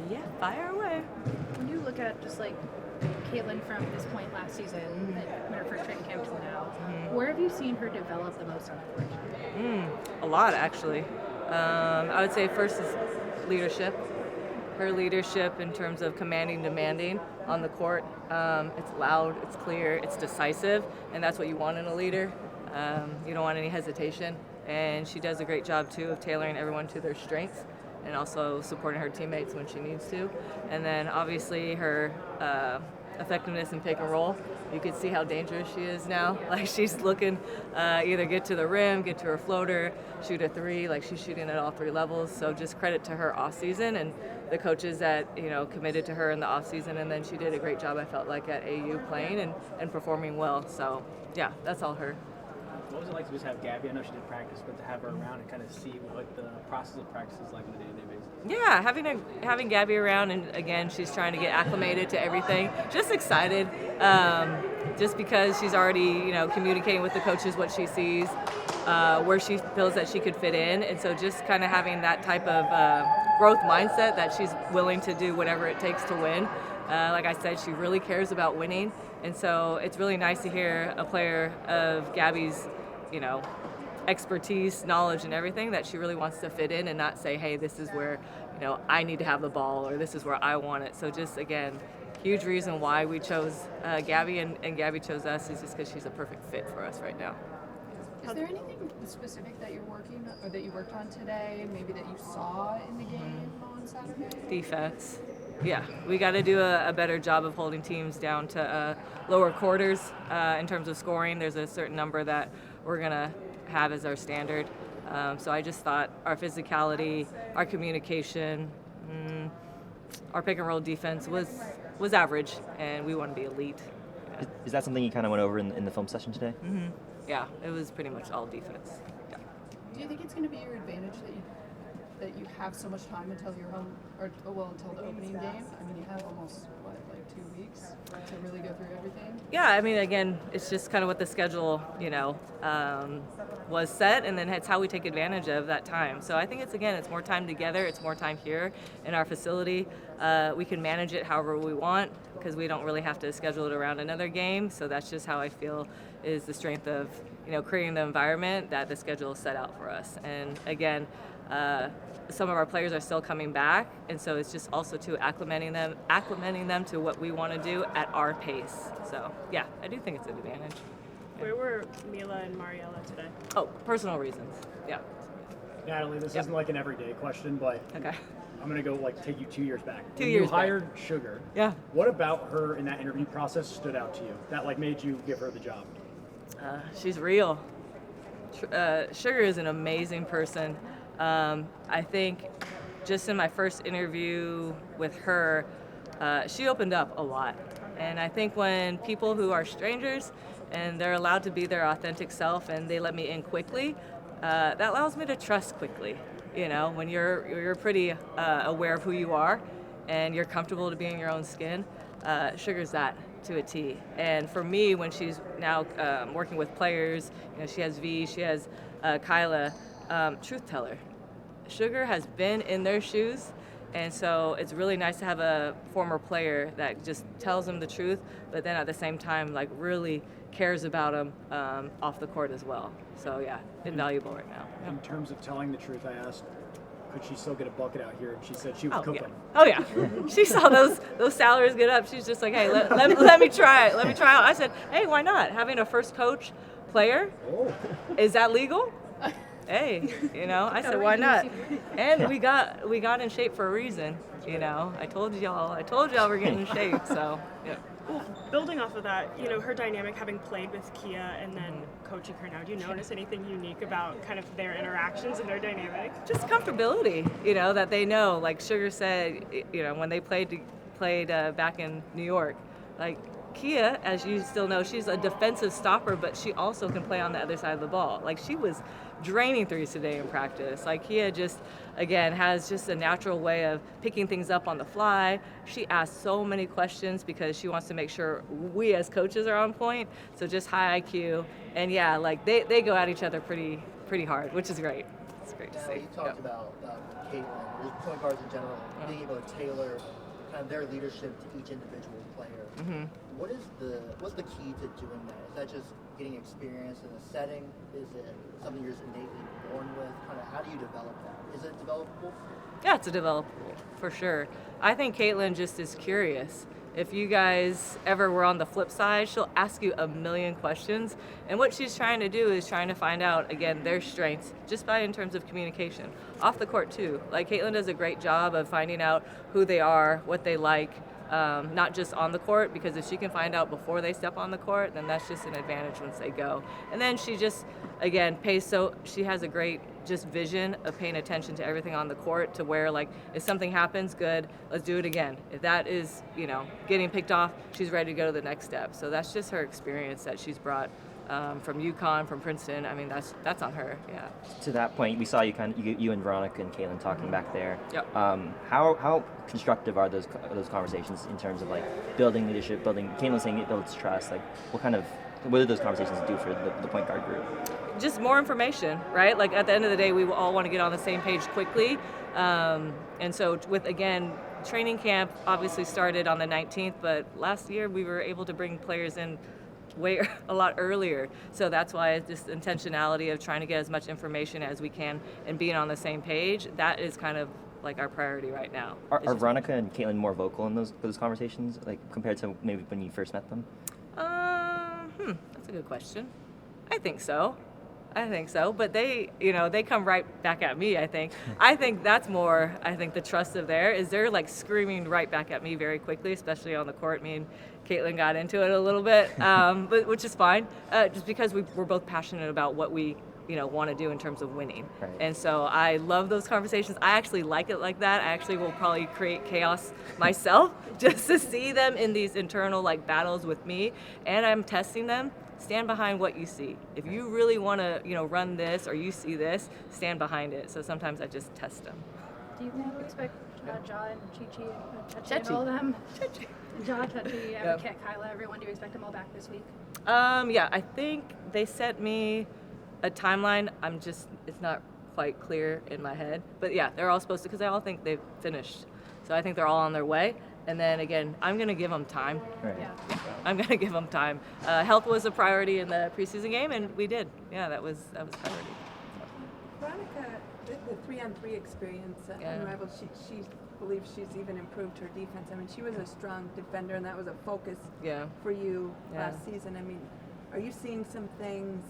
Yeah, fire away. When you look at just like Caitlyn from this point last season, when her first training camp till now, where have you seen her develop the most on the court? A lot, actually. I would say first is leadership. Her leadership in terms of commanding, demanding on the court. It's loud, it's clear, it's decisive, and that's what you want in a leader. You don't want any hesitation, and she does a great job too of tailoring everyone to their strengths and also supporting her teammates when she needs to. And then obviously her effectiveness in pick and roll. You can see how dangerous she is now. Like she's looking either get to the rim, get to her floater, shoot a three. Like she's shooting at all three levels. So just credit to her off season and the coaches that committed to her in the off season. And then she did a great job, I felt like, at AU playing and performing well. So yeah, that's all her. What was it like to just have Gabby? I know she did practice, but to have her around and kind of see what the process of practice is like on a day-to-day basis. Yeah, having Gabby around, and again, she's trying to get acclimated to everything. Just excited, just because she's already, communicating with the coaches what she sees, where she feels that she could fit in, and so just kind of having that type of growth mindset that she's willing to do whatever it takes to win. Like I said, she really cares about winning, and so it's really nice to hear a player of Gabby's, expertise, knowledge, and everything, that she really wants to fit in and not say, hey, this is where, I need to have the ball, or this is where I want it. So just, again, huge reason why we chose Gabby and Gabby chose us is just because she's a perfect fit for us right now. Is there anything specific that you're working or that you worked on today, maybe that you saw in the game on Saturday? Defense. Yeah, we got to do a better job of holding teams down to lower quarters in terms of scoring. There's a certain number that we're going to have as our standard. So I just thought our physicality, our communication, our pick and roll defense was average, and we want to be elite. Yeah. Is that something you kind of went over in the film session today? Mm-hmm. Yeah, it was pretty much all defense. Yeah. Do you think it's going to be your advantage that you have so much time until you're home, until the opening game? I mean, you have almost, 2 weeks to really go through everything? Yeah, I mean, again, it's just kind of what the schedule, was set, and then it's how we take advantage of that time. So I think it's more time together, it's more time here in our facility. We can manage it however we want because we don't really have to schedule it around another game. So that's just how I feel is the strength of, creating the environment that the schedule is set out for us. And again, some of our players are still coming back, and so it's just also to acclimating them to what we want to do at our pace. So yeah, I do think it's an advantage. Where were Mila and Mariella today? Oh, personal reasons. Yeah. Natalie, this isn't like an everyday question, but Okay. I'm going to go take you 2 years back. 2 years You hired Sugar. Yeah. What about her in that interview process stood out to you that made you give her the job? She's real. Sugar is an amazing person. I think just in my first interview with her, she opened up a lot. And I think when people who are strangers and they're allowed to be their authentic self and they let me in quickly, that allows me to trust quickly. When you're pretty aware of who you are and you're comfortable to be in your own skin, Sugar's that to a T. And for me, when she's now working with players, she has V, she has Kyla, truth teller. Sugar has been in their shoes, and so it's really nice to have a former player that just tells them the truth, but then at the same time, really cares about them off the court as well. So yeah, invaluable right now. Yeah. In terms of telling the truth, I asked, could she still get a bucket out here? And she said she would cook them. Oh yeah. She saw those salaries get up. She's just like, hey, let me try it. Let me try out. I said, hey, why not? Having a first coach player, is that legal? Hey, I said, why not? And we got in shape for a reason. I told y'all we're getting in shape. So yeah. Well, building off of that, her dynamic, having played with Kia and then coaching her now, do you notice anything unique about kind of their interactions and their dynamic? Just comfortability, that they know. Like Sugar said, when they played back in New York, Kia, as you still know, she's a defensive stopper, but she also can play on the other side of the ball. She was draining threes today in practice. Kia just, again, has just a natural way of picking things up on the fly. She asks so many questions because she wants to make sure we as coaches are on point. So just high IQ. And yeah, they go at each other pretty hard, which is great. great to Now, see. you talked about Caitlyn, just point guards in general, being able to tailor kind of their leadership to each individual player. Mm-hmm. What's the key to doing that? Is that just getting experience in a setting? Is it something you're just innately born with? Kind of how do you develop that? Is it developable? Yeah, it's a developable, for sure. I think Caitlyn just is curious. If you guys ever were on the flip side, she'll ask you a million questions. And what she's trying to do is trying to find out, again, their strengths, just by in terms of communication. Off the court, too. Like, Caitlyn does a great job of finding out who they are, what they like, not just on the court, because if she can find out before they step on the court, then that's just an advantage once they go. And then she just, again, she has a great just vision of paying attention to everything on the court, to where, like, if something happens, good, let's do it again. If that is, getting picked off, she's ready to go to the next step. So that's just her experience that she's brought from UConn, from Princeton. I mean, that's on her, yeah. To that point, we saw you you and Veronica and Caitlyn talking back there. Yep. How constructive are those conversations in terms of like building leadership, Caitlyn saying it builds trust? Like, what do those conversations do for the point guard group? Just more information, right? Like, at the end of the day, we all want to get on the same page quickly. And so with, again, training camp obviously started on the 19th, but last year we were able to bring players in a lot earlier. So that's why it's just intentionality of trying to get as much information as we can and being on the same page. That is kind of like our priority right now. Are Veronica and Caitlyn more vocal in those conversations, like compared to maybe when you first met them? That's a good question. I think so. But they come right back at me, I think. I think that's more, the trust of they're like screaming right back at me very quickly, especially on the court. Me and Caitlyn got into it a little bit, but which is fine, just because we're both passionate about what we want to do in terms of winning. Right. And so I love those conversations. I actually like it like that. I actually will probably create chaos myself just to see them in these internal like battles with me, and I'm testing them. Stand behind what you see. If you really want to, run this, or you see this, stand behind it. So sometimes I just test them. Do you expect Ja and Chi-Chi and Chachi and all of them? Ja, Chachi, Kyla, everyone, do you expect them all back this week? Yeah, I think they sent me a timeline. It's not quite clear in my head. But yeah, they're all supposed to, because I all think they've finished. So I think they're all on their way. And then again, I'm going to give them time. Right. Yeah. I'm going to give them time. Health was a priority in the preseason game, and we did. Yeah, that was priority. Veronica, the 3-on-3 experience Yeah. Unrivaled, she believes she's even improved her defense. I mean, she was a strong defender, and that was a focus for you last season. I mean, are you seeing some things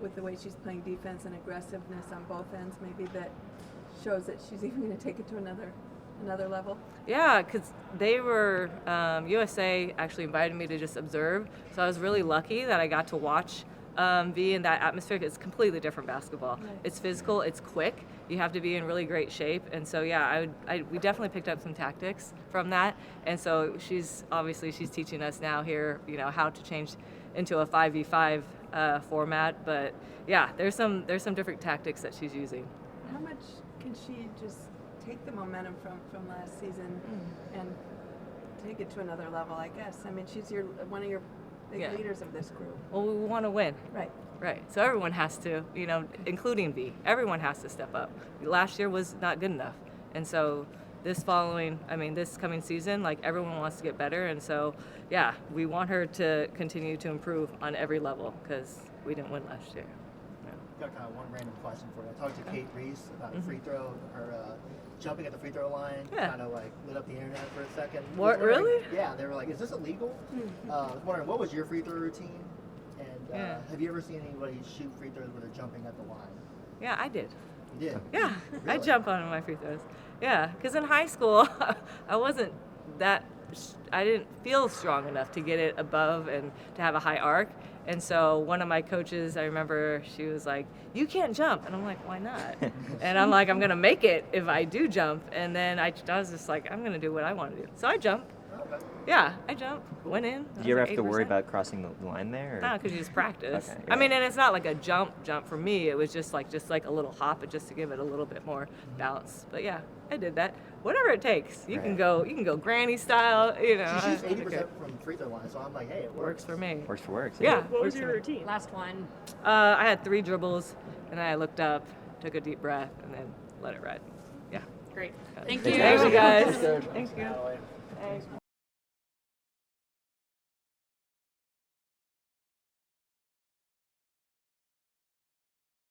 with the way she's playing defense and aggressiveness on both ends, maybe that shows that she's even going to take it to another level? Yeah, because they were, USA actually invited me to just observe. So I was really lucky that I got to watch be in that atmosphere. It's completely different basketball. Right. It's physical, it's quick. You have to be in really great shape. And so, yeah, we definitely picked up some tactics from that. And so she's teaching us now here, how to change into a 5v5 format. But yeah, there's some different tactics that she's using. How much can she just take the momentum from last season and take it to another level, I guess? I mean, she's one of your big leaders of this group. Well, we want to win. Right. So everyone has to, including V, everyone has to step up. Last year was not good enough. And so this coming season, like, everyone wants to get better. And so, yeah, we want her to continue to improve on every level, because we didn't win last year. Got kind of one random question for you. I talked to Kate Reese about a free throw, her jumping at the free throw line, kind of like lit up the internet for a second. What, really? Yeah, they were like, "Is this illegal?" I was wondering, what was your free throw routine? And have you ever seen anybody shoot free throws where they're jumping at the line? Yeah, I did. You did? Yeah, I Really? jump on my free throws. Yeah, because in high school, I didn't feel strong enough to get it above and to have a high arc. And so one of my coaches, I remember, she was like, "You can't jump." And I'm like, "Why not?" And I'm like, "I'm going to make it if I do jump." And then I was just like, I'm going to do what I want to do. So I jumped. Okay. Yeah, I jumped. Went in. Do you ever have to worry about crossing the line there? No, because you just practice. Okay, I mean, and it's not like a jump for me. It was just like a little hop, just to give it a little bit more balance. But yeah, I did that. Whatever it takes. You can go granny style. She shoots 80% from free throw line, so I'm like, hey, it Works for me. Works for works. Yeah. What was works your for me. routine? Last one. I had 3 dribbles, and then I looked up, took a deep breath, and then let it ride. Yeah. Great. Thank you. Thanks, you guys. Thanks, Coach. Thank you. Natalie.